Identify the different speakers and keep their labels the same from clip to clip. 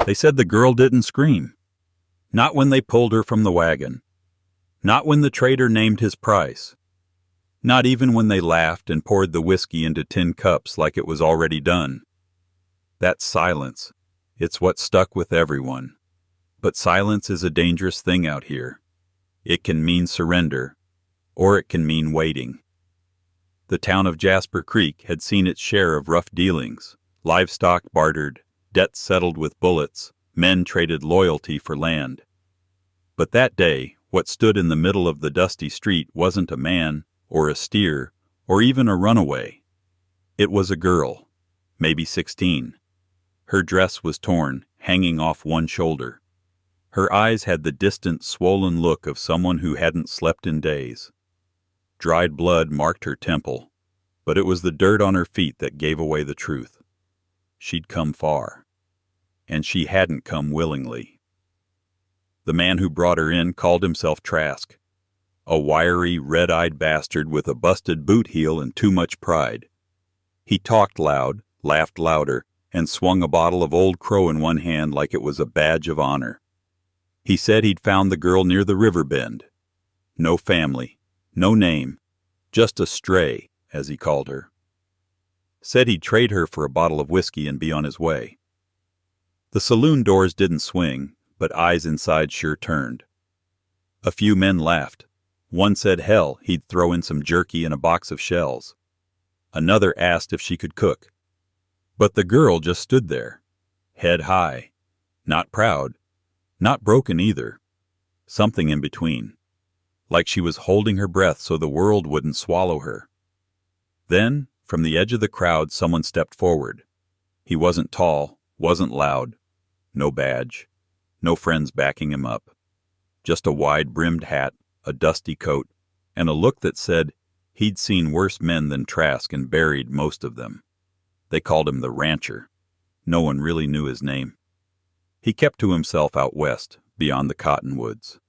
Speaker 1: They said the girl didn't scream. Not when they pulled her from the wagon. Not when the trader named his price. Not even when they laughed and poured the whiskey into tin cups like it was already done. That silence, it's what stuck with everyone. But silence is a dangerous thing out here. It can mean surrender, or it can mean waiting. The town of Jasper Creek had seen its share of rough dealings, livestock bartered, debts settled with bullets, men traded loyalty for land. But that day, what stood in the middle of the dusty street wasn't a man, or a steer, or even a runaway. It was a girl, maybe 16. Her dress was torn, hanging off one shoulder. Her eyes had the distant, swollen look of someone who hadn't slept in days. Dried blood marked her temple, but it was the dirt on her feet that gave away the truth. She'd come far, and she hadn't come willingly. The man who brought her in called himself Trask, a wiry, red-eyed bastard with a busted boot heel and too much pride. He talked loud, laughed louder, and swung a bottle of Old Crow in one hand like it was a badge of honor. He said he'd found the girl near the river bend. No family, no name, just a stray, as he called her. Said he'd trade her for a bottle of whiskey and be on his way. The saloon doors didn't swing, but eyes inside sure turned. A few men laughed. One said hell, he'd throw in some jerky and a box of shells. Another asked if she could cook. But the girl just stood there, head high, not proud, not broken either, something in between, like she was holding her breath so the world wouldn't swallow her. Then, from the edge of the crowd, someone stepped forward. He wasn't tall, wasn't loud, no badge, no friends backing him up, just a wide-brimmed hat, a dusty coat, and a look that said he'd seen worse men than Trask and buried most of them. They called him the Rancher. No one really knew his name. He kept to himself out west, beyond the cottonwoods.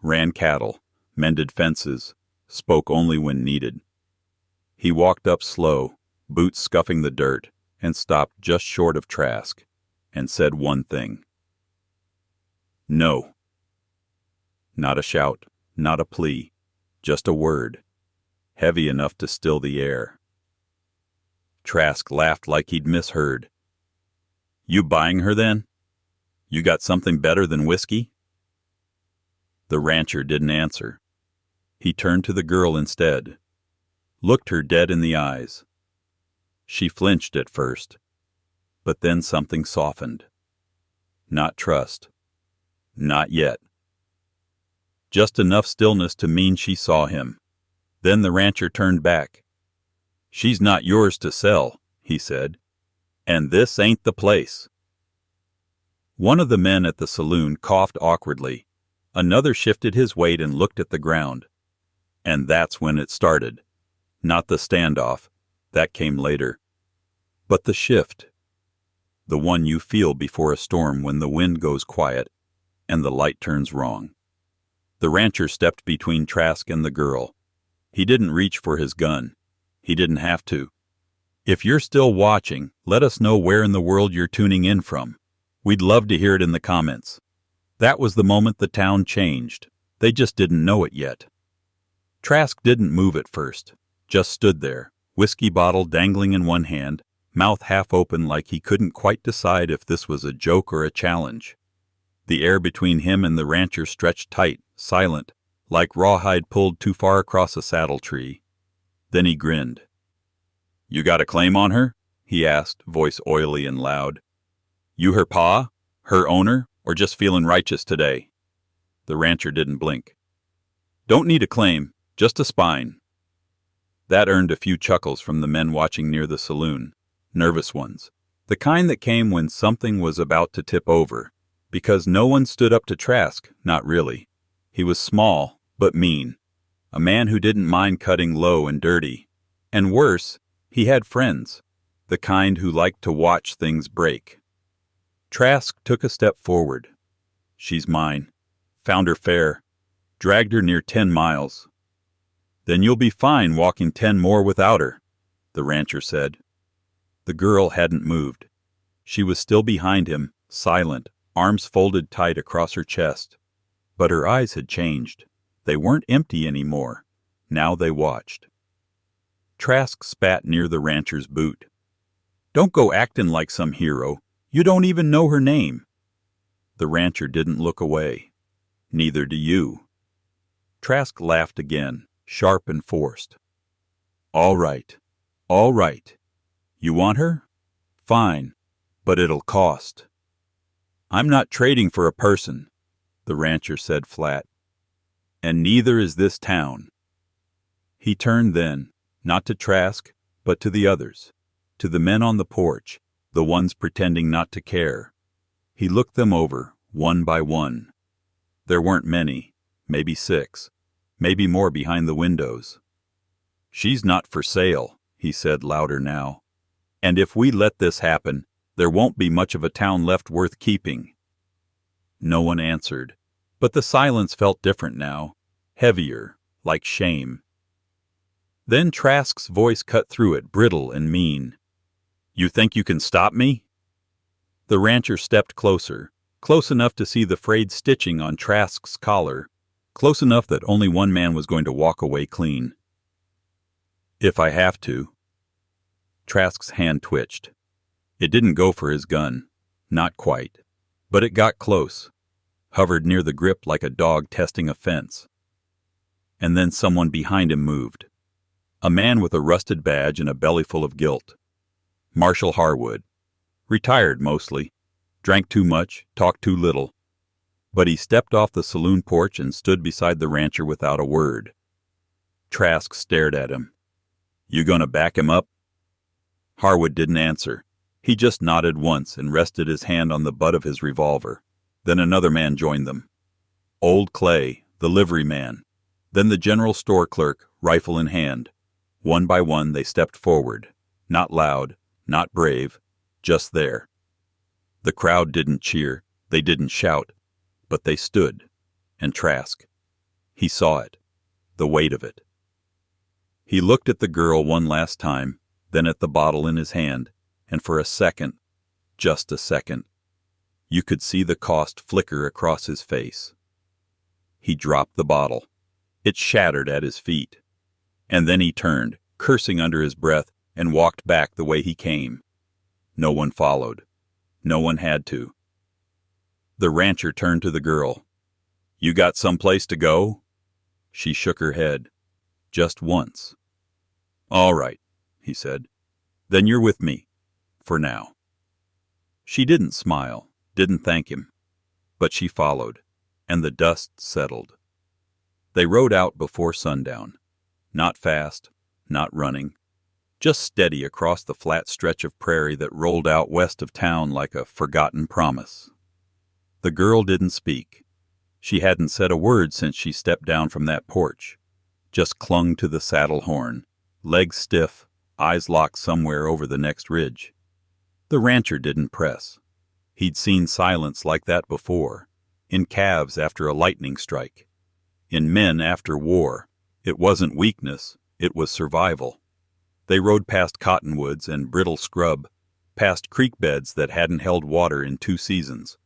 Speaker 1: Ran cattle, mended fences, spoke only when needed. He walked up slow, boots scuffing the dirt, and stopped just short of Trask, and said one thing. No. Not a shout, not a plea, just a word, heavy enough to still the air. Trask laughed like he'd misheard. You buying her then? You got something better than whiskey? The rancher didn't answer. He turned to the girl instead, looked her dead in the eyes. She flinched at first, but then something softened. Not trust. Not yet. Just enough stillness to mean she saw him. Then the rancher turned back. She's not yours to sell, he said, and this ain't the place. One of the men at the saloon coughed awkwardly. Another shifted his weight and looked at the ground. And that's when it started. Not the standoff, that came later, but the shift. The one you feel before a storm when the wind goes quiet and the light turns wrong. The rancher stepped between Trask and the girl. He didn't reach for his gun. He didn't have to. If you're still watching, let us know where in the world you're tuning in from. We'd love to hear it in the comments. That was the moment the town changed. They just didn't know it yet. Trask didn't move at first, just stood there, whiskey bottle dangling in one hand, mouth half open like he couldn't quite decide if this was a joke or a challenge. The air between him and the rancher stretched tight, silent, like rawhide pulled too far across a saddle tree. Then he grinned. You got a claim on her? He asked, voice oily and loud. You her pa? Her owner? Or just feeling righteous today? The rancher didn't blink. Don't need a claim, just a spine. That earned a few chuckles from the men watching near the saloon, nervous ones, the kind that came when something was about to tip over, because no one stood up to Trask, not really. He was small, but mean, a man who didn't mind cutting low and dirty. And worse, he had friends, the kind who liked to watch things break. Trask took a step forward. She's mine. Found her fair. Dragged her near 10 miles. Then you'll be fine walking 10 more without her, the rancher said. The girl hadn't moved. She was still behind him, silent, arms folded tight across her chest. But her eyes had changed. They weren't empty anymore. Now they watched. Trask spat near the rancher's boot. "Don't go actin' like some hero. You don't even know her name." The rancher didn't look away. "Neither do you." Trask laughed again, sharp and forced. All right. You want her? Fine, but it'll cost." "I'm not trading for a person," the rancher said flat. "And neither is this town." He turned then, not to Trask, but to the others, to the men on the porch, the ones pretending not to care. He looked them over, one by one. There weren't many, maybe 6, maybe more behind the windows. "She's not for sale," he said louder now. "And if we let this happen, there won't be much of a town left worth keeping." No one answered, but the silence felt different now, heavier, like shame. Then Trask's voice cut through it, brittle and mean. "You think you can stop me?" The rancher stepped closer, close enough to see the frayed stitching on Trask's collar, close enough that only one man was going to walk away clean. "If I have to." Trask's hand twitched. It didn't go for his gun. Not quite. But it got close, hovered near the grip like a dog testing a fence. And then someone behind him moved. A man with a rusted badge and a bellyful of guilt. Marshall Harwood. Retired mostly. Drank too much, talked too little. But he stepped off the saloon porch and stood beside the rancher without a word. Trask stared at him. "You gonna back him up?" Harwood didn't answer. He just nodded once and rested his hand on the butt of his revolver. Then another man joined them. Old Clay, the livery man. Then the general store clerk, rifle in hand. One by one they stepped forward. Not loud, not brave, just there. The crowd didn't cheer, they didn't shout, but they stood. And Trask. He saw it. The weight of it. He looked at the girl one last time, then at the bottle in his hand, and for a second, just a second, you could see the cost flicker across his face. He dropped the bottle. It shattered at his feet. And then he turned, cursing under his breath, and walked back the way he came. No one followed. No one had to. The rancher turned to the girl. "You got someplace to go?" She shook her head. Just once. "All right," he said. "Then you're with me. For now." She didn't smile, didn't thank him. But she followed, and the dust settled. They rode out before sundown. Not fast, not running. Just steady across the flat stretch of prairie that rolled out west of town like a forgotten promise. The girl didn't speak. She hadn't said a word since she stepped down from that porch. Just clung to the saddle horn, legs stiff, eyes locked somewhere over the next ridge. The rancher didn't press. He'd seen silence like that before, in calves after a lightning strike, in men after war. It wasn't weakness, it was survival. They rode past cottonwoods and brittle scrub, past creek beds that hadn't held water in 2 seasons.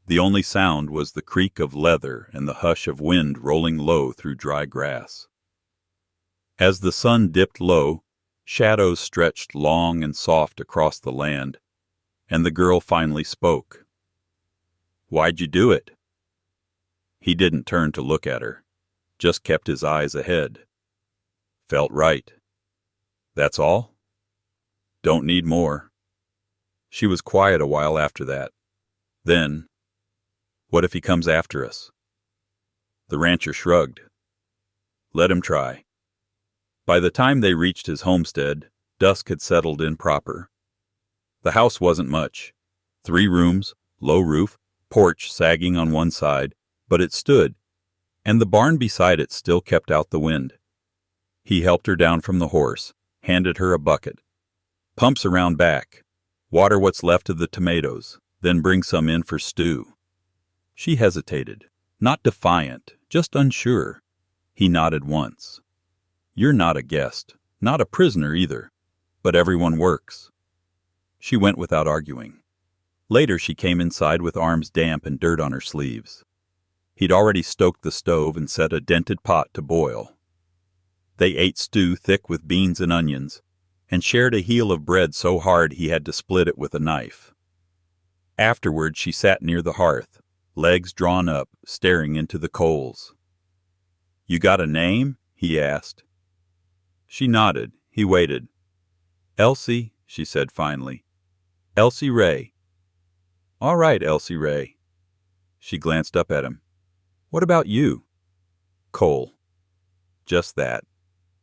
Speaker 1: The only sound was the creak of leather and the hush of wind rolling low through dry grass. As the sun dipped low, shadows stretched long and soft across the land, and the girl finally spoke. "Why'd you do it?" He didn't turn to look at her, just kept his eyes ahead. "Felt right." "That's all?" "Don't need more." She was quiet a while after that. Then, "What if he comes after us?" The rancher shrugged. "Let him try." By the time they reached his homestead, dusk had settled in proper. The house wasn't much. 3 rooms, low roof, porch sagging on one side, but it stood, and the barn beside it still kept out the wind. He helped her down from the horse, handed her a bucket. "Pumps around back. Water what's left of the tomatoes, then bring some in for stew." She hesitated, not defiant, just unsure. He nodded once. "You're not a guest, not a prisoner either, but everyone works." She went without arguing. Later she came inside with arms damp and dirt on her sleeves. He'd already stoked the stove and set a dented pot to boil. They ate stew thick with beans and onions, and shared a heel of bread so hard he had to split it with a knife. Afterward she sat near the hearth, legs drawn up, staring into the coals. "You got a name?" he asked. She nodded. He waited. "Elsie," she said finally. "Elsie Ray." "All right, Elsie Ray." She glanced up at him. "What about you?" "Cole." Just that.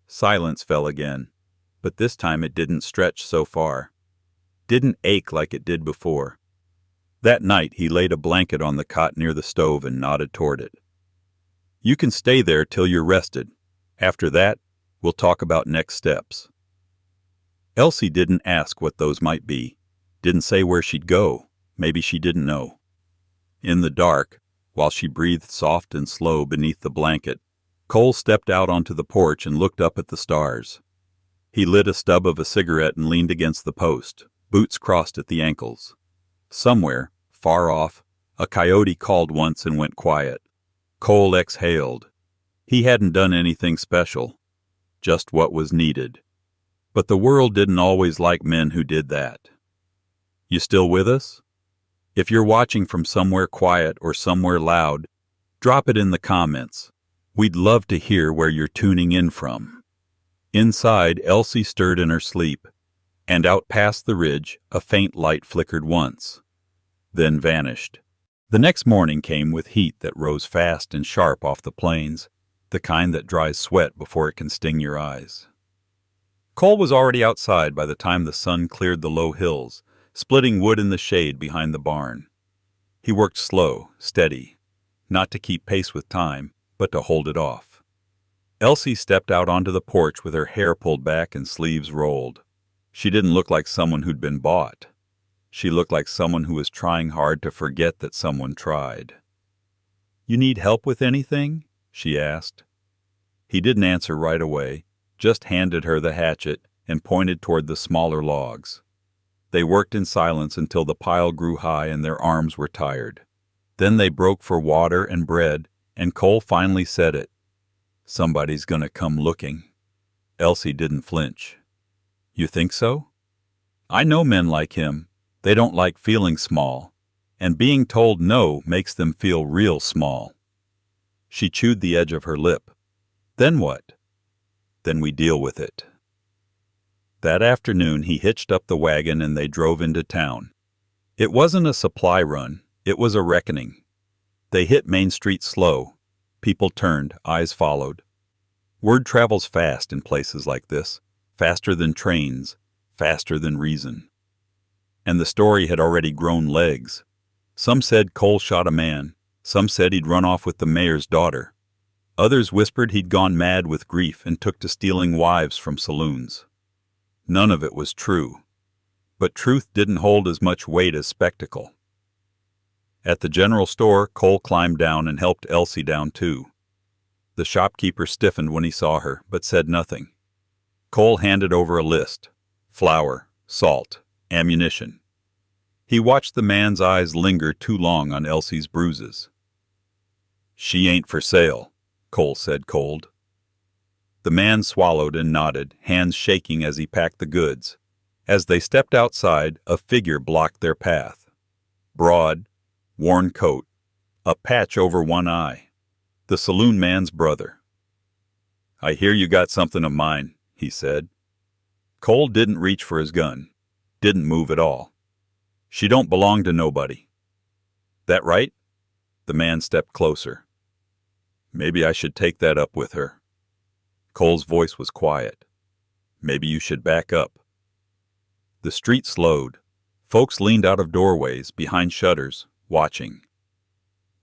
Speaker 1: Silence fell again, but this time it didn't stretch so far. Didn't ache like it did before. That night he laid a blanket on the cot near the stove and nodded toward it. "You can stay there till you're rested. After that, we'll talk about next steps." Elsie didn't ask what those might be. Didn't say where she'd go. Maybe she didn't know. In the dark, while she breathed soft and slow beneath the blanket, Cole stepped out onto the porch and looked up at the stars. He lit a stub of a cigarette and leaned against the post, boots crossed at the ankles. Somewhere, far off, a coyote called once and went quiet. Cole exhaled. He hadn't done anything special, just what was needed. But the world didn't always like men who did that. You still with us? If you're watching from somewhere quiet or somewhere loud, drop it in the comments. We'd love to hear where you're tuning in from. Inside, Elsie stirred in her sleep, and out past the ridge, a faint light flickered once, then vanished. The next morning came with heat that rose fast and sharp off the plains, the kind that dries sweat before it can sting your eyes. Cole was already outside by the time the sun cleared the low hills, splitting wood in the shade behind the barn. He worked slow, steady, not to keep pace with time, but to hold it off. Elsie stepped out onto the porch with her hair pulled back and sleeves rolled. She didn't look like someone who'd been bought. She looked like someone who was trying hard to forget that someone tried. "You need help with anything?" she asked. He didn't answer right away, just handed her the hatchet and pointed toward the smaller logs. They worked in silence until the pile grew high and their arms were tired. Then they broke for water and bread, and Cole finally said it. "Somebody's gonna come looking." Elsie didn't flinch. "You think so?" "I know men like him. They don't like feeling small, and being told no makes them feel real small." She chewed the edge of her lip. "Then what?" "Then we deal with it." That afternoon he hitched up the wagon and they drove into town. It wasn't a supply run, it was a reckoning. They hit Main Street slow. People turned, eyes followed. Word travels fast in places like this, faster than trains, faster than reason. And the story had already grown legs. Some said Cole shot a man. Some said he'd run off with the mayor's daughter. Others whispered he'd gone mad with grief and took to stealing wives from saloons. None of it was true. But truth didn't hold as much weight as spectacle. At the general store, Cole climbed down and helped Elsie down too. The shopkeeper stiffened when he saw her, but said nothing. Cole handed over a list: flour, salt, ammunition. He watched the man's eyes linger too long on Elsie's bruises. "She ain't for sale," Cole said cold. The man swallowed and nodded, hands shaking as he packed the goods. As they stepped outside, a figure blocked their path. Broad, worn coat, a patch over one eye. The saloon man's brother. "I hear you got something of mine," he said. Cole didn't reach for his gun. Didn't move at all. "She don't belong to nobody." "That right?" The man stepped closer. "Maybe I should take that up with her." Cole's voice was quiet. "Maybe you should back up." The street slowed. Folks leaned out of doorways, behind shutters, watching.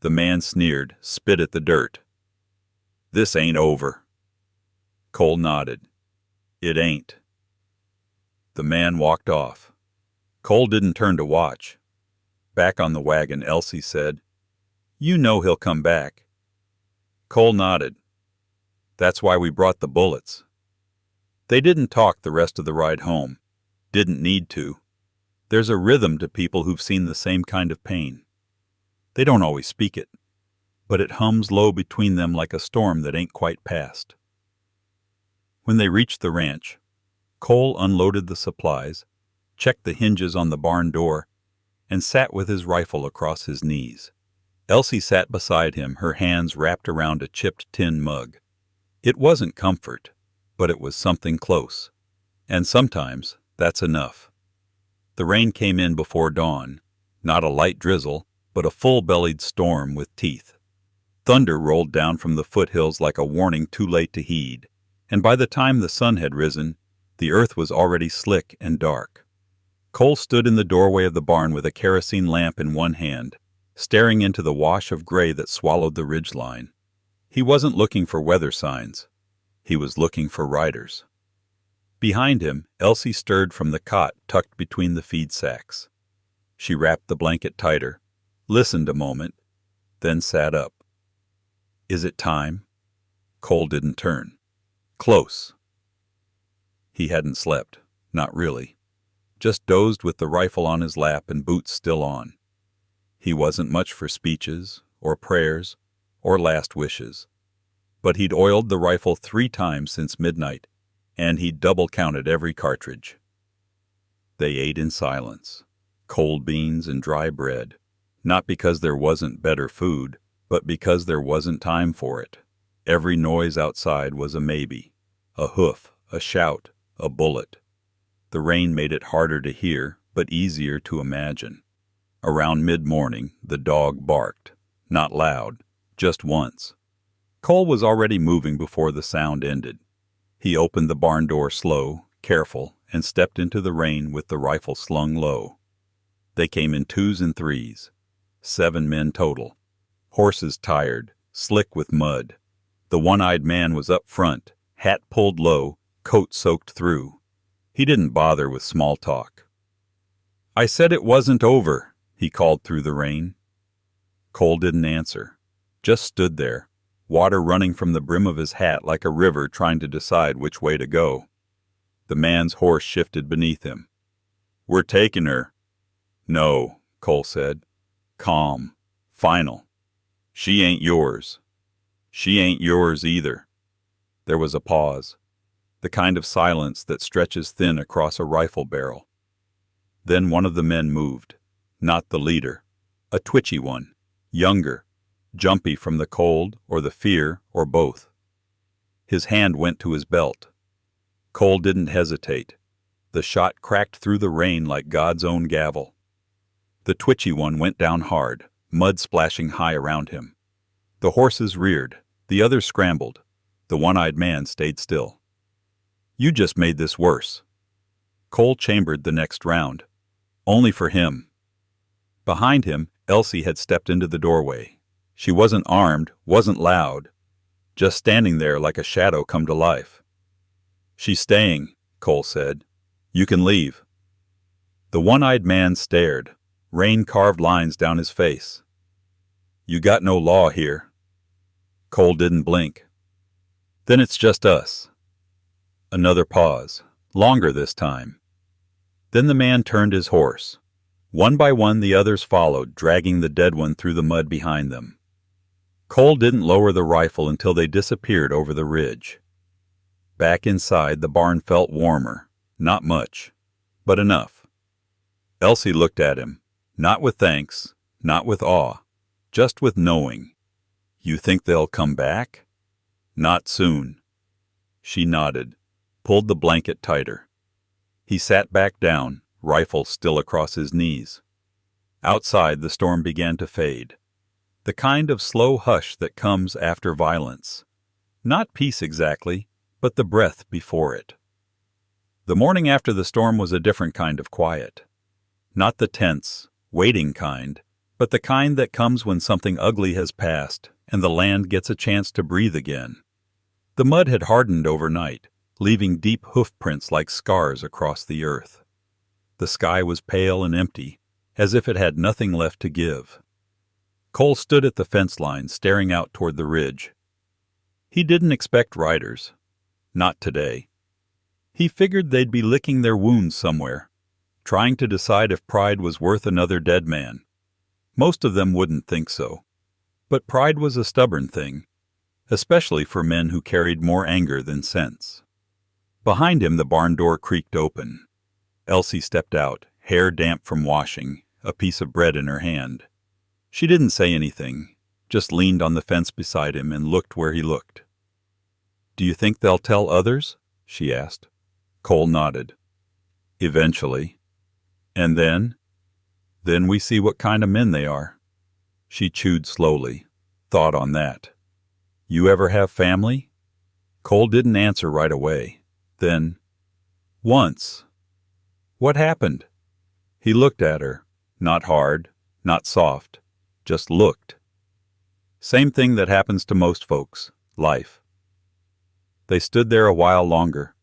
Speaker 1: The man sneered, spit at the dirt. "This ain't over." Cole nodded. "It ain't." The man walked off. Cole didn't turn to watch. Back on the wagon, Elsie said, "You know he'll come back." Cole nodded. "That's why we brought the bullets." They didn't talk the rest of the ride home. Didn't need to. There's a rhythm to people who've seen the same kind of pain. They don't always speak it, but it hums low between them like a storm that ain't quite passed. When they reached the ranch, Cole unloaded the supplies, checked the hinges on the barn door, and sat with his rifle across his knees. Elsie sat beside him, her hands wrapped around a chipped tin mug. It wasn't comfort, but it was something close. And sometimes that's enough. The rain came in before dawn, not a light drizzle, but a full-bellied storm with teeth. Thunder rolled down from the foothills like a warning too late to heed, and by the time the sun had risen, the earth was already slick and dark. Cole stood in the doorway of the barn with a kerosene lamp in one hand, staring into the wash of gray that swallowed the ridgeline. He wasn't looking for weather signs. He was looking for riders. Behind him, Elsie stirred from the cot tucked between the feed sacks. She wrapped the blanket tighter, listened a moment, then sat up. "Is it time?" Cole didn't turn. "Close." He hadn't slept. Not really. Just dozed with the rifle on his lap and boots still on. He wasn't much for speeches, or prayers, or last wishes. But he'd oiled the rifle 3 times since midnight, and he'd double-counted every cartridge. They ate in silence. Cold beans and dry bread. Not because there wasn't better food, but because there wasn't time for it. Every noise outside was a maybe. A hoof, a shout, a bullet. The rain made it harder to hear, but easier to imagine. Around mid-morning, the dog barked. Not loud, just once. Cole was already moving before the sound ended. He opened the barn door slow, careful, and stepped into the rain with the rifle slung low. They came in 2s and 3s. 7 men total. Horses tired, slick with mud. The one-eyed man was up front, hat pulled low, coat soaked through. He didn't bother with small talk. "I said it wasn't over," he called through the rain. Cole didn't answer, just stood there, water running from the brim of his hat like a river trying to decide which way to go. The man's horse shifted beneath him. "We're taking her." "No," Cole said. Calm. Final. "She ain't yours." "She ain't yours either." There was a pause. The kind of silence that stretches thin across a rifle barrel. Then one of the men moved. Not the leader. A twitchy one. Younger. Jumpy from the cold or the fear or both. His hand went to his belt. Cole didn't hesitate. The shot cracked through the rain like God's own gavel. The twitchy one went down hard, mud splashing high around him. The horses reared. The others scrambled. The one-eyed man stayed still. "You just made this worse." Cole chambered the next round. Only for him. Behind him, Elsie had stepped into the doorway. She wasn't armed, wasn't loud, just standing there like a shadow come to life. "She's staying," Cole said. "You can leave." The one-eyed man stared, rain carved lines down his face. "You got no law here." Cole didn't blink. "Then it's just us." Another pause, longer this time. Then the man turned his horse. One by one the others followed, dragging the dead one through the mud behind them. Cole didn't lower the rifle until they disappeared over the ridge. Back inside, the barn felt warmer. Not much, but enough. Elsie looked at him, not with thanks, not with awe, just with knowing. "You think they'll come back?" "Not soon." She nodded, pulled the blanket tighter. He sat back down, rifle still across his knees. Outside, the storm began to fade. The kind of slow hush that comes after violence. Not peace exactly, but the breath before it. The morning after the storm was a different kind of quiet. Not the tense, waiting kind, but the kind that comes when something ugly has passed and the land gets a chance to breathe again. The mud had hardened overnight, leaving deep hoof prints like scars across the earth. The sky was pale and empty, as if it had nothing left to give. Cole stood at the fence line, staring out toward the ridge. He didn't expect riders. Not today. He figured they'd be licking their wounds somewhere, trying to decide if pride was worth another dead man. Most of them wouldn't think so. But pride was a stubborn thing, especially for men who carried more anger than sense. Behind him, the barn door creaked open. Elsie stepped out, hair damp from washing, a piece of bread in her hand. She didn't say anything, just leaned on the fence beside him and looked where he looked. "Do you think they'll tell others?" she asked. Cole nodded. "Eventually. And then? Then we see what kind of men they are." She chewed slowly, thought on that. "You ever have family?" Cole didn't answer right away. Then, "Once." "What happened?" He looked at her, not hard, not soft, just looked. "Same thing that happens to most folks, life." They stood there a while longer.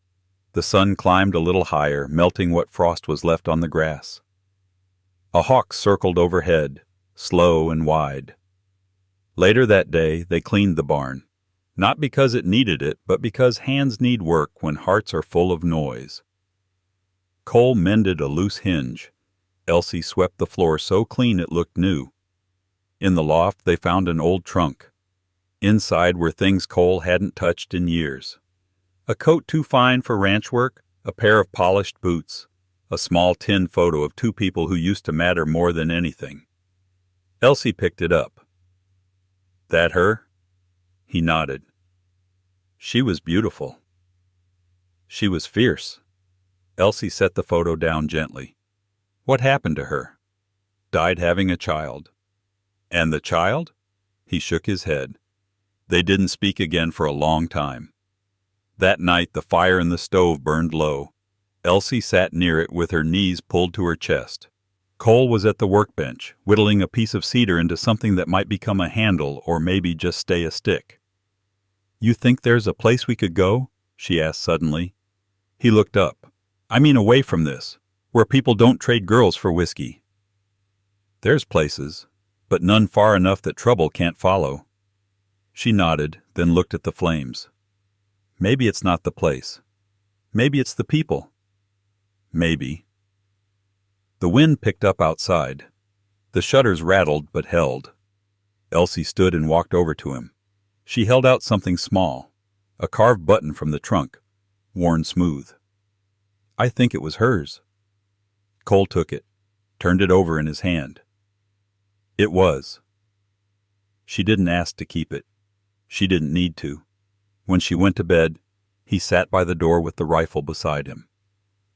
Speaker 1: The sun climbed a little higher, melting what frost was left on the grass. A hawk circled overhead, slow and wide. Later that day, they cleaned the barn, not because it needed it, but because hands need work when hearts are full of noise. Cole mended a loose hinge. Elsie swept the floor so clean it looked new. In the loft, they found an old trunk. Inside were things Cole hadn't touched in years. A coat too fine for ranch work, a pair of polished boots, a small tin photo of two people who used to matter more than anything. Elsie picked it up. "That her?" He nodded. She was beautiful. She was fierce. Elsie set the photo down gently. "What happened to her?" "Died having a child." "And the child?" He shook his head. They didn't speak again for a long time. That night the fire in the stove burned low. Elsie sat near it with her knees pulled to her chest. Cole was at the workbench, whittling a piece of cedar into something that might become a handle or maybe just stay a stick. "You think there's a place we could go?" she asked suddenly. He looked up. "I mean away from this, where people don't trade girls for whiskey." "There's places, but none far enough that trouble can't follow." She nodded, then looked at the flames. "Maybe it's not the place. Maybe it's the people." "Maybe." The wind picked up outside. The shutters rattled but held. Elsie stood and walked over to him. She held out something small, a carved button from the trunk, worn smooth. "I think it was hers." Cole took it, turned it over in his hand. It was. She didn't ask to keep it. She didn't need to. When she went to bed, he sat by the door with the rifle beside him.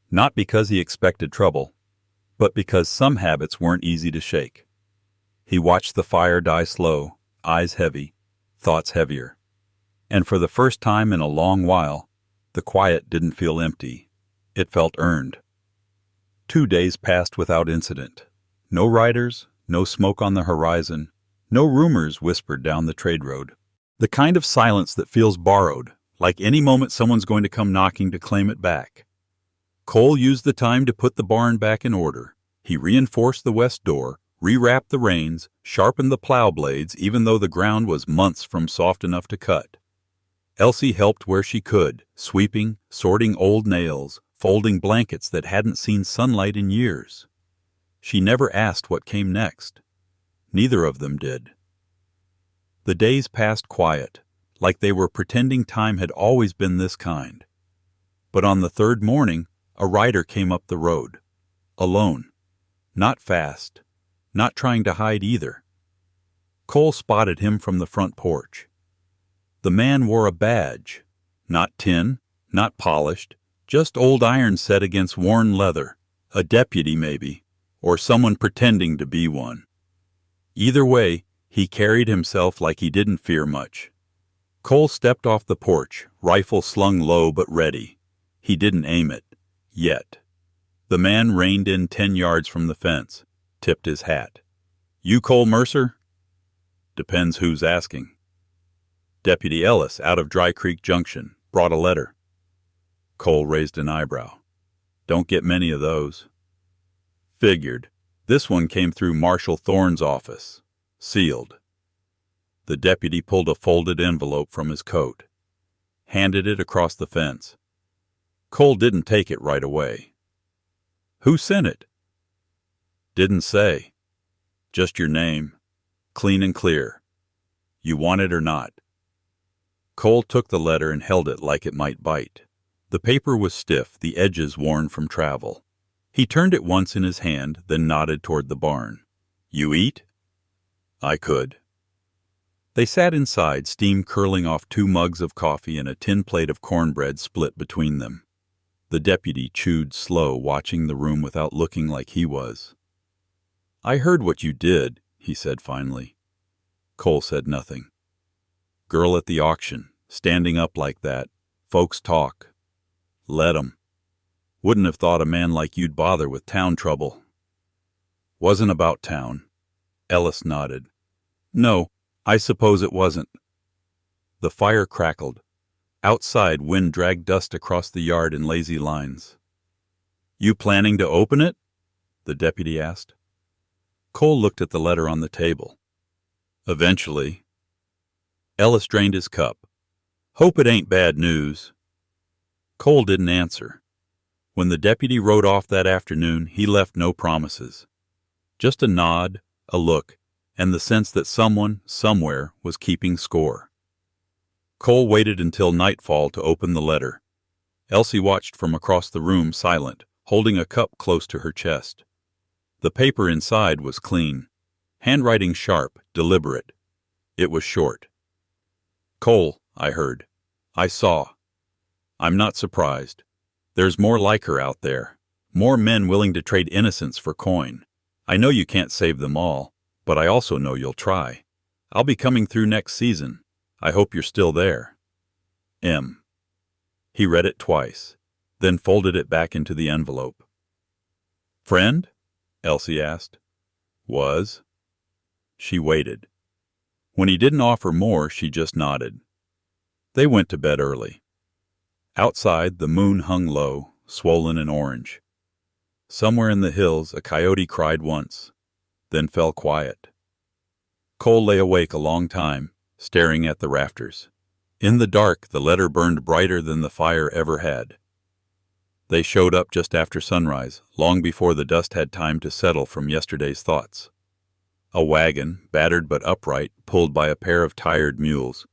Speaker 1: Not because he expected trouble, but because some habits weren't easy to shake. He watched the fire die slow, eyes heavy, thoughts heavier. And for the first time in a long while, the quiet didn't feel empty. It felt earned. 2 days passed without incident. No riders, no smoke on the horizon, no rumors whispered down the trade road. The kind of silence that feels borrowed, like any moment someone's going to come knocking to claim it back. Cole used the time to put the barn back in order. He reinforced the west door, rewrapped the reins, sharpened the plow blades even though the ground was months from soft enough to cut. Elsie helped where she could, sweeping, sorting old nails, folding blankets that hadn't seen sunlight in years. She never asked what came next. Neither of them did. The days passed quiet, like they were pretending time had always been this kind. But on the third morning, a rider came up the road. Alone. Not fast. Not trying to hide either. Cole spotted him from the front porch. The man wore a badge. Not tin, not polished, just old iron set against worn leather. A deputy, maybe, or someone pretending to be one. Either way, he carried himself like he didn't fear much. Cole stepped off the porch, rifle slung low but ready. He didn't aim it. Yet. The man reined in 10 yards from the fence, tipped his hat. "You Cole Mercer?" "Depends who's asking." "Deputy Ellis, out of Dry Creek Junction. Brought a letter." Cole raised an eyebrow. "Don't get many of those." "Figured. This one came through Marshal Thorne's office. Sealed." The deputy pulled a folded envelope from his coat. Handed it across the fence. Cole didn't take it right away. Who sent it? Didn't say. Just your name. Clean and clear. You want it or not? Cole took the letter and held it like it might bite. The paper was stiff, the edges worn from travel. He turned it once in his hand, then nodded toward the barn. You eat? I could. They sat inside, steam curling off 2 mugs of coffee and a tin plate of cornbread split between them. The deputy chewed slow, watching the room without looking like he was. I heard what you did, he said finally. Cole said nothing. Girl at the auction, standing up like that. Folks talk. Let 'em. Wouldn't have thought a man like you'd bother with town trouble. Wasn't about town. Ellis nodded. No, I suppose it wasn't. The fire crackled. Outside, wind dragged dust across the yard in lazy lines. You planning to open it? The deputy asked. Cole looked at the letter on the table. Eventually. Ellis drained his cup. Hope it ain't bad news. Cole didn't answer. When the deputy rode off that afternoon, he left no promises. Just a nod, a look, and the sense that someone, somewhere, was keeping score. Cole waited until nightfall to open the letter. Elsie watched from across the room, silent, holding a cup close to her chest. The paper inside was clean, handwriting sharp, deliberate. It was short. Cole, I heard. I saw. I'm not surprised. There's more like her out there. More men willing to trade innocence for coin. I know you can't save them all, but I also know you'll try. I'll be coming through next season. I hope you're still there. M. He read it twice, then folded it back into the envelope. Friend? Elsie asked. Was. She waited. When he didn't offer more, she just nodded. They went to bed early. Outside, the moon hung low, swollen and orange. Somewhere in the hills, a coyote cried once, then fell quiet. Cole lay awake a long time, staring at the rafters. In the dark, the letter burned brighter than the fire ever had. They showed up just after sunrise, long before the dust had time to settle from yesterday's thoughts. A wagon, battered but upright, pulled by a pair of tired mules,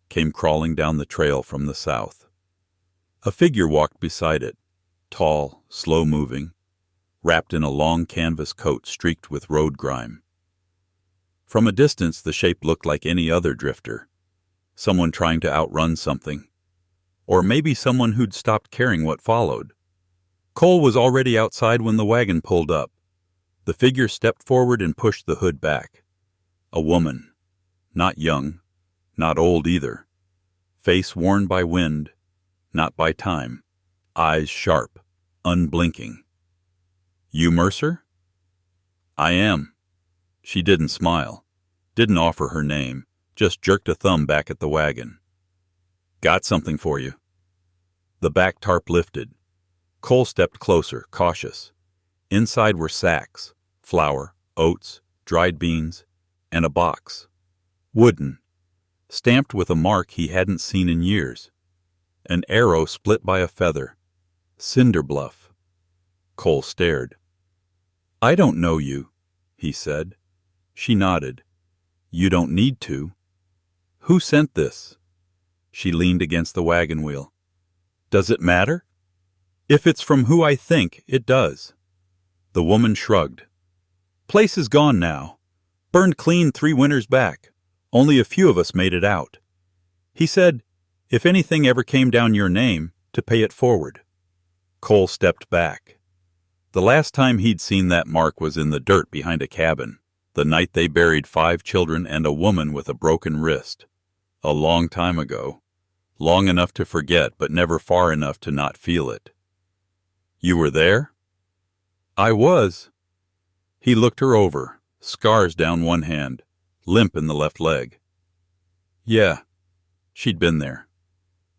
Speaker 1: came crawling down the trail from the south. A figure walked beside it, tall, slow-moving, wrapped in a long canvas coat streaked with road grime. From a distance, the shape looked like any other drifter, someone trying to outrun something, or maybe someone who'd stopped caring what followed. Cole was already outside when the wagon pulled up. The figure stepped forward and pushed the hood back. A woman, not young, not old either, face worn by wind, not by time, eyes sharp, unblinking. You Mercer? I am. She didn't smile, didn't offer her name, just jerked a thumb back at the wagon. Got something for you. The back tarp lifted. Cole stepped closer, cautious. Inside were sacks, flour, oats, dried beans, and a box. Wooden, stamped with a mark he hadn't seen in years. An arrow split by a feather. Cinder Bluff. Cole stared. I don't know you, he said. She nodded. You don't need to. Who sent this? She leaned against the wagon wheel. Does it matter? If it's from who I think, it does. The woman shrugged. Place is gone now. Burned clean 3 winters back. Only a few of us made it out. He said, if anything ever came down your name, to pay it forward. Cole stepped back. The last time he'd seen that mark was in the dirt behind a cabin, the night they buried 5 children and a woman with a broken wrist. A long time ago. Long enough to forget, but never far enough to not feel it. You were there? I was. He looked her over, scars down one hand, limp in the left leg. Yeah, she'd been there.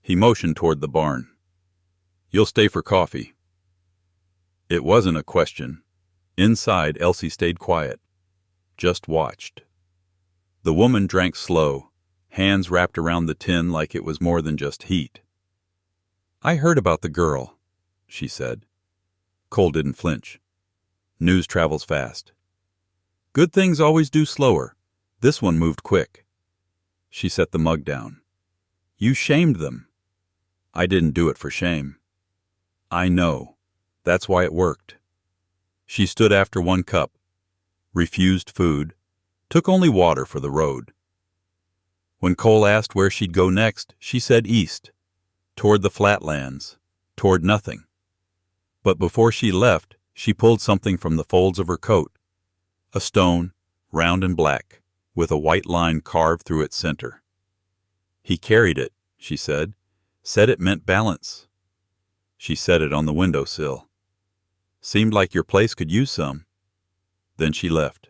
Speaker 1: He motioned toward the barn. You'll stay for coffee. It wasn't a question. Inside, Elsie stayed quiet, just watched. The woman drank slow, hands wrapped around the tin like it was more than just heat. I heard about the girl, she said. Cole didn't flinch. News travels fast. Good things always do slower. This one moved quick. She set the mug down. You shamed them. I didn't do it for shame. I know. That's why it worked. She stood after one cup, refused food, took only water for the road. When Cole asked where she'd go next, she said east, toward the flatlands, toward nothing. But before she left, she pulled something from the folds of her coat, a stone, round and black, with a white line carved through its center. He carried it, she said it meant balance. She set it on the windowsill. Seemed like your place could use some. Then she left.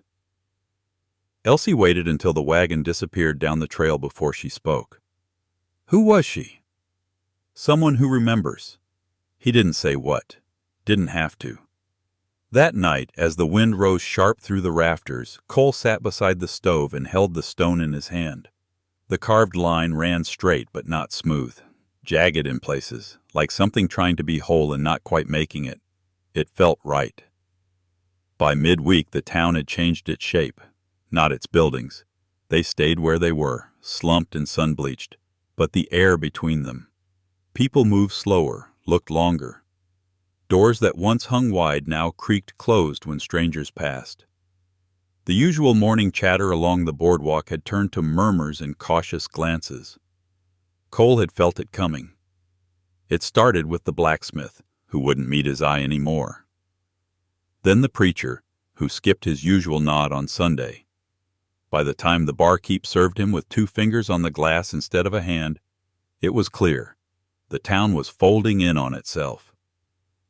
Speaker 1: Elsie waited until the wagon disappeared down the trail before she spoke. Who was she? Someone who remembers. He didn't say what. Didn't have to. That night, as the wind rose sharp through the rafters, Cole sat beside the stove and held the stone in his hand. The carved line ran straight but not smooth, jagged in places, like something trying to be whole and not quite making it. It felt right. By midweek, the town had changed its shape, not its buildings. They stayed where they were, slumped and sun-bleached, but the air between them. People moved slower, looked longer. Doors that once hung wide now creaked closed when strangers passed. The usual morning chatter along the boardwalk had turned to murmurs and cautious glances. Cole had felt it coming. It started with the blacksmith, who wouldn't meet his eye anymore. Then the preacher, who skipped his usual nod on Sunday. By the time the barkeep served him with 2 fingers on the glass instead of a hand, it was clear. The town was folding in on itself.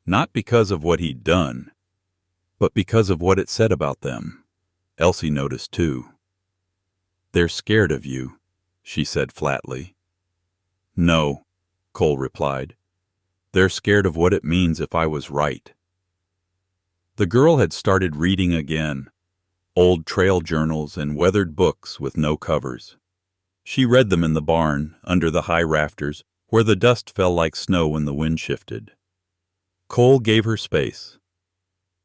Speaker 1: Not because of what he'd done, but because of what it said about them. Elsie noticed too. They're scared of you, she said flatly. No, Cole replied. They're scared of what it means if I was right. The girl had started reading again, old trail journals and weathered books with no covers. She read them in the barn, under the high rafters, where the dust fell like snow when the wind shifted. Cole gave her space.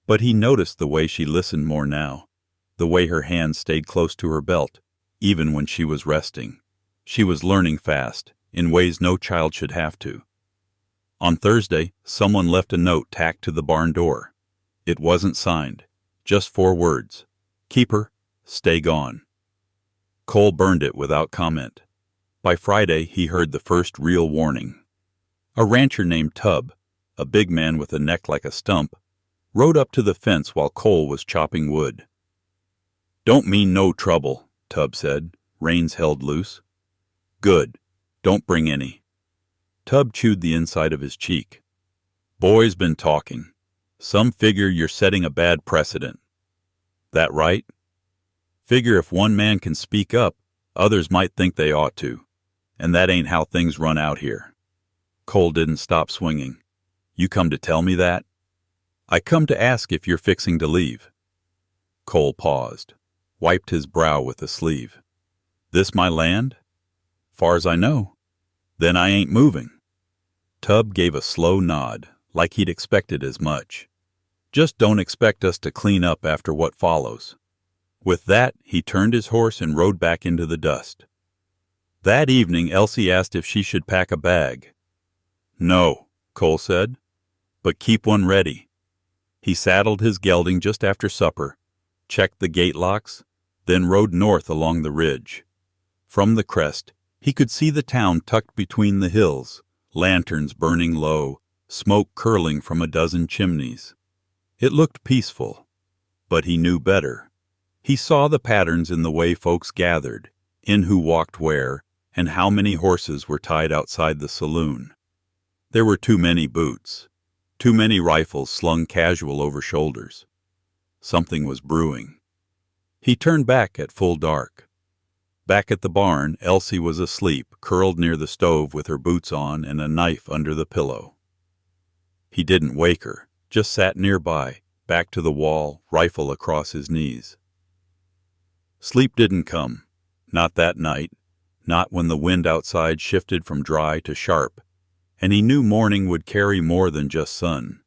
Speaker 1: But he noticed the way she listened more now, the way her hands stayed close to her belt, even when she was resting. She was learning fast, in ways no child should have to. On Thursday, someone left a note tacked to the barn door. It wasn't signed, just 4 words. Keep her, stay gone. Cole burned it without comment. By Friday, he heard the first real warning. A rancher named Tub, a big man with a neck like a stump, rode up to the fence while Cole was chopping wood. Don't mean no trouble, Tub said, reins held loose. Good. Don't bring any. Tub chewed the inside of his cheek. Boy's been talking. Some figure you're setting a bad precedent. That right? Figure if one man can speak up, others might think they ought to. And that ain't how things run out here. Cole didn't stop swinging. You come to tell me that? I come to ask if you're fixing to leave. Cole paused, wiped his brow with a sleeve. This my land? Far as I know. Then I ain't moving. Tub gave a slow nod, like he'd expected as much. Just don't expect us to clean up after what follows. With that, he turned his horse and rode back into the dust. That evening, Elsie asked if she should pack a bag. No, Cole said, but keep one ready. He saddled his gelding just after supper, checked the gate locks, then rode north along the ridge. From the crest, he could see the town tucked between the hills, lanterns burning low, smoke curling from a dozen chimneys. It looked peaceful, but he knew better. He saw the patterns in the way folks gathered, in who walked where, and how many horses were tied outside the saloon. There were too many boots, too many rifles slung casual over shoulders. Something was brewing. He turned back at full dark. Back at the barn, Elsie was asleep, curled near the stove with her boots on and a knife under the pillow. He didn't wake her, just sat nearby, back to the wall, rifle across his knees. Sleep didn't come, not that night, not when the wind outside shifted from dry to sharp, and he knew morning would carry more than just sun.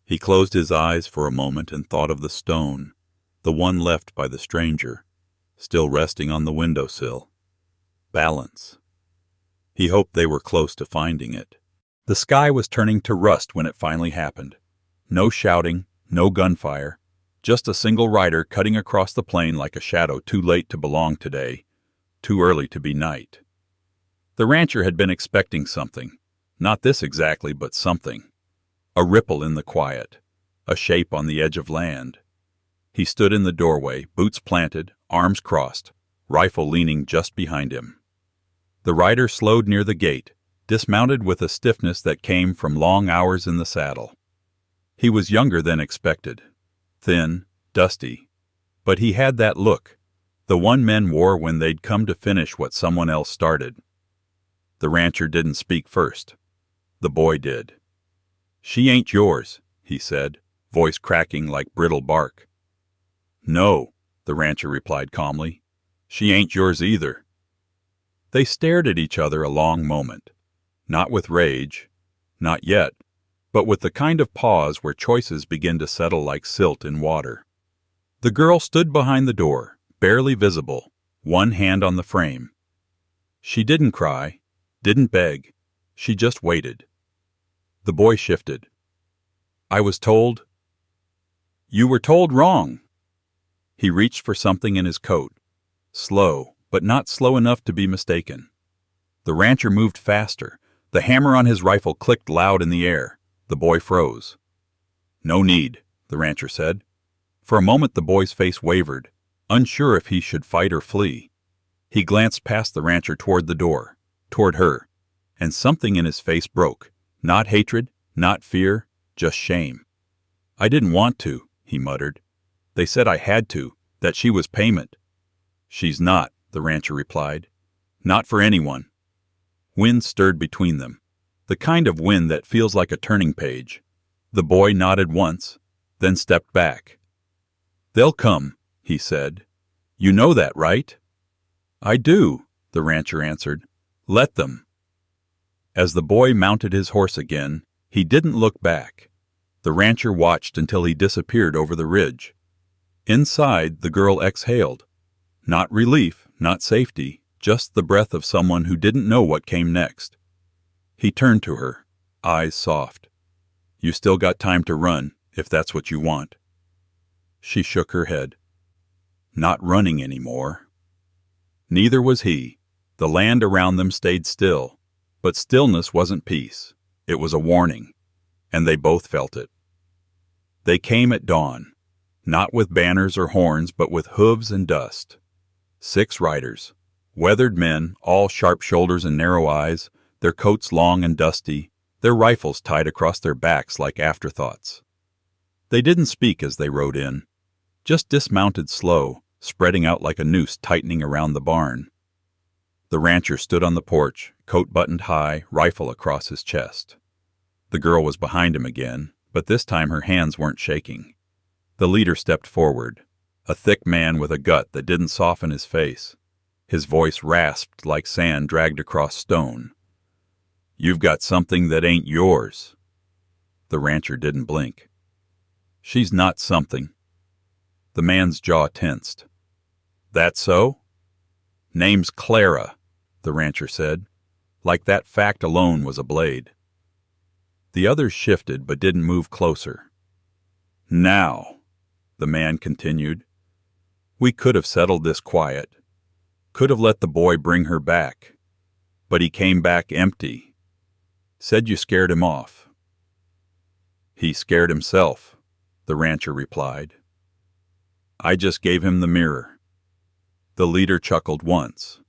Speaker 1: He closed his eyes for a moment and thought of the stone, the one left by the stranger, still resting on the windowsill. Balance. He hoped they were close to finding it. The sky was turning to rust when it finally happened. No shouting, no gunfire, just a single rider cutting across the plain like a shadow too late to belong today, too early to be night. The rancher had been expecting something. Not this exactly, but something. A ripple in the quiet, a shape on the edge of land. He stood in the doorway, boots planted, arms crossed, rifle leaning just behind him. The rider slowed near the gate, dismounted with a stiffness that came from long hours in the saddle. He was younger than expected, thin, dusty, but he had that look, the one men wore when they'd come to finish what someone else started. The rancher didn't speak first. The boy did. "She ain't yours," he said, voice cracking like brittle bark. "No," the rancher replied calmly. "She ain't yours either." They stared at each other a long moment, not with rage, not yet, but with the kind of pause where choices begin to settle like silt in water. The girl stood behind the door, barely visible, one hand on the frame. She didn't cry, didn't beg, she just waited. The boy shifted. "I was told—" "You were told wrong." He reached for something in his coat, slow, but not slow enough to be mistaken. The rancher moved faster. The hammer on his rifle clicked loud in the air. The boy froze. "No need," the rancher said. For a moment the boy's face wavered, unsure if he should fight or flee. He glanced past the rancher toward the door, toward her, and something in his face broke. Not hatred, not fear, just shame. "I didn't want to," he muttered. "They said I had to, that she was payment." "She's not," the rancher replied. "Not for anyone." Wind stirred between them, the kind of wind that feels like a turning page. The boy nodded once, then stepped back. "They'll come," he said. "You know that, right?" "I do," the rancher answered. "Let them." As the boy mounted his horse again, he didn't look back. The rancher watched until he disappeared over the ridge. Inside, the girl exhaled. Not relief, not safety, just the breath of someone who didn't know what came next. He turned to her, eyes soft. "You still got time to run, if that's what you want." She shook her head. "Not running anymore." Neither was he. The land around them stayed still. But stillness wasn't peace. It was a warning, and they both felt it. They came at dawn, not with banners or horns, but with hooves and dust. 6 riders, weathered men, all sharp shoulders and narrow eyes, their coats long and dusty, their rifles tied across their backs like afterthoughts. They didn't speak as they rode in, just dismounted slow, spreading out like a noose tightening around the barn. The rancher stood on the porch, coat buttoned high, rifle across his chest. The girl was behind him again, but this time her hands weren't shaking. The leader stepped forward, a thick man with a gut that didn't soften his face. His voice rasped like sand dragged across stone. "You've got something that ain't yours." The rancher didn't blink. "She's not something." The man's jaw tensed. "That so?" "Name's Clara," the rancher said, like that fact alone was a blade. The others shifted but didn't move closer. "Now," the man continued, "we could have settled this quiet, could have let the boy bring her back, but he came back empty. Said you scared him off." "He scared himself," the rancher replied. "I just gave him the mirror." The leader chuckled once.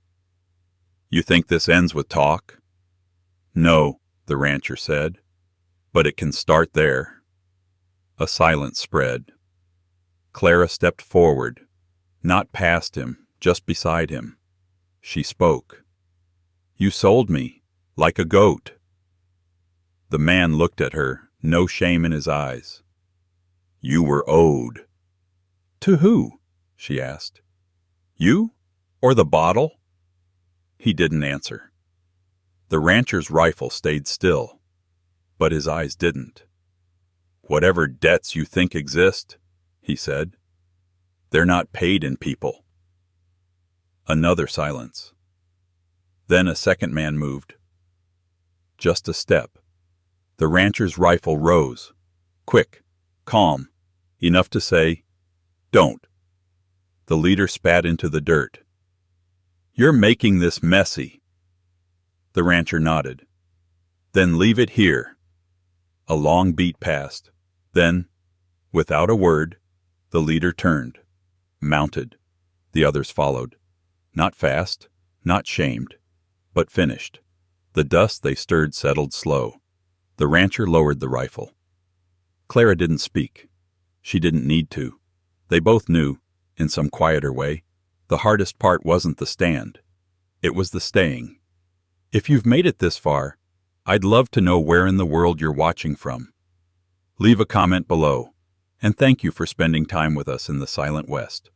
Speaker 1: "You think this ends with talk?" "No," the rancher said, "but it can start there." A silence spread. Clara stepped forward, not past him, just beside him. She spoke. "You sold me, like a goat." The man looked at her, no shame in his eyes. "You were owed." "To who?" she asked. "You? Or the bottle?" He didn't answer. The rancher's rifle stayed still, but his eyes didn't. Whatever debts you think exist, he said, they're not paid in people. Another silence. Then a second man moved. Just a step. The rancher's rifle rose. Quick, calm, enough to say, "Don't." The leader spat into the dirt. "You're making this messy." The rancher nodded. "Then leave it here." A long beat passed. Then, without a word, the leader turned, mounted. The others followed. Not fast, not shamed, but finished. The dust they stirred settled slow. The rancher lowered the rifle. Clara didn't speak. She didn't need to. They both knew, in some quieter way, the hardest part wasn't the stand. It was the staying. If you've made it this far, I'd love to know where in the world you're watching from. Leave a comment below, and thank you for spending time with us in the Silent West.